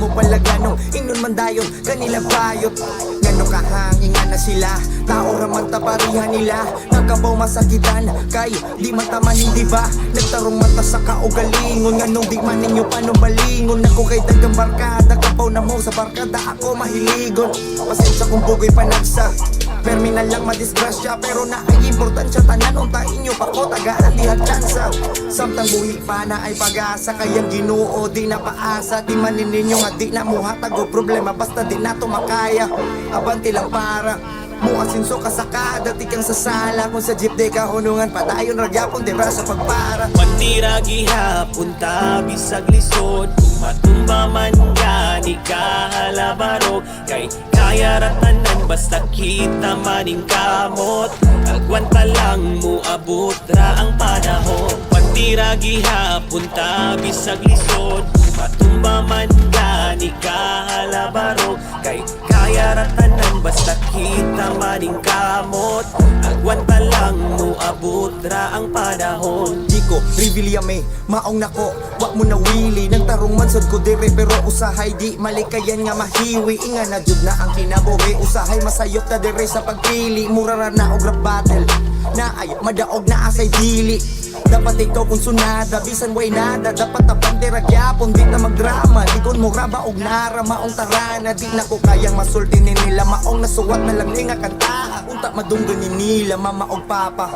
mo pala ganong inon man dayon kanila bayot. Ngano kahangin nga na sila, tao raman taparihan nila. Nagkabaw masakitan, kay di mataman hindi ba? Nagtarong mata sa kaugalingon, nganong di man ninyo panubalingon. Ako kay dagang barkada, kabaw na mo sa barkada ako mahiligon. Pasensya kung bugoy panagsa, terminal lang madisgrasya, pero na ay importansya. Tanan unta inyo pa ko tagaan di hagdansa. Samtang buhi pa na ay pag-asa, kayang Ginoo di na paasa. Di manin ninyo nga di na muhatag o problema, basta di na to makaya. Abanti lang para muasinso ka sa kada, di kang sasala. Kung sa jeep di ka hunungan, padayon ragyapon di ba sa pagpara. Pantira gihapon ta bisag lisod, kung matumba man ka di ka halabarog. Kay kaya ratanan basta kita maning kamot, agwanta lang mo abot ra ang panahon. Pantira gihapon ta bisag lisod, kung matumba man ka di ka halabarog. Kay kaya ratanan basta kita maning kamot, agwanta lang mo abot ra ang panahon. Diko, Revilla me, maong nako, wak mo na wili. Nagtarong mansod ko dire pero usahay di malikayan nga mahiwi. Inga na jud na ang kinabuhi, usahay masayop ta dire sa pagpili. Murara na og rap battle, na ay madaog na asay dili. Dapat ikaw kung sunada, bisan way nada. Dapat tapante ragyapon, di na magdrama. Di kon mo raba og nara, maong tarana. Di na ko kayang masulti ni nila, maong nasuwat na lang nga kanta. Unta madunggan ni nila, mama og papa.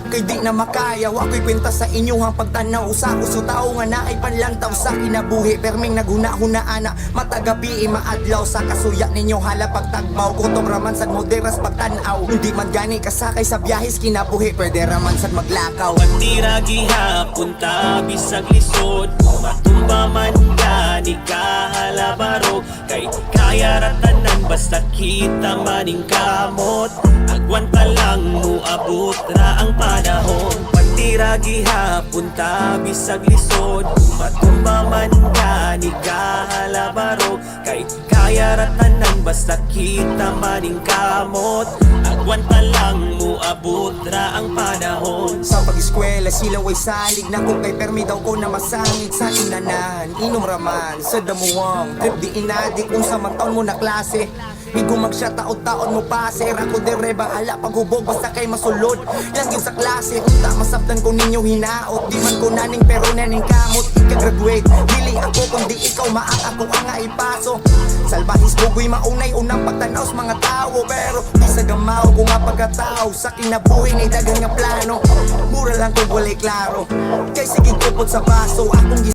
Kay di na makaya, wa ko'y kwenta sa inyong pagtanaw. Sa uso tao nga na ay panlantaw sa kinabuhi. Perming naghuna-hunaan na matagabi maadlaw. Sa kasuya ninyo hala pagtagbaw, kutob raman sad moderas pagtanaw. Hindi man gani kasakay sa biyahis kinabuhi, pwede raman sad maglakaw. Pantira gihapon ta bisag lisod, kung matumba man ka di ka halabarog. Kay kaya ratanan basta kita maning kamot, agwanta lang mo abot ra ang panahon. Pantira gihapon ta bisag lisod, kung matumba man ka di ka halabarog. Kay kaya ratanan basta kita maning kamot, agwanta lang mo abot ra ang panahon. Sa pag-eskwela sila way salig na ko, kay permi daw ko na masangit sa inanan. Inom raman sa damuwang trip di inadi kung sa taon mo na klase. Igo magsya taon-taon mo pase, ako dire bahala paghubog basta kay masulod lang yun sa klase. Unta masabtan ko ninyo hinaot, di man ko naning pero naning kamot. Ika-graduate, dili ako kundi ikaw maak ako ang ipaso. Salbahis bugoy maunay unang pagtanaw sa mga tao, pero di sa gamaw ko nga pagkatao. Sa kinabuhi na dagang nga plano, mura lang kung walay klaro. Kay sige kupot sa baso, akong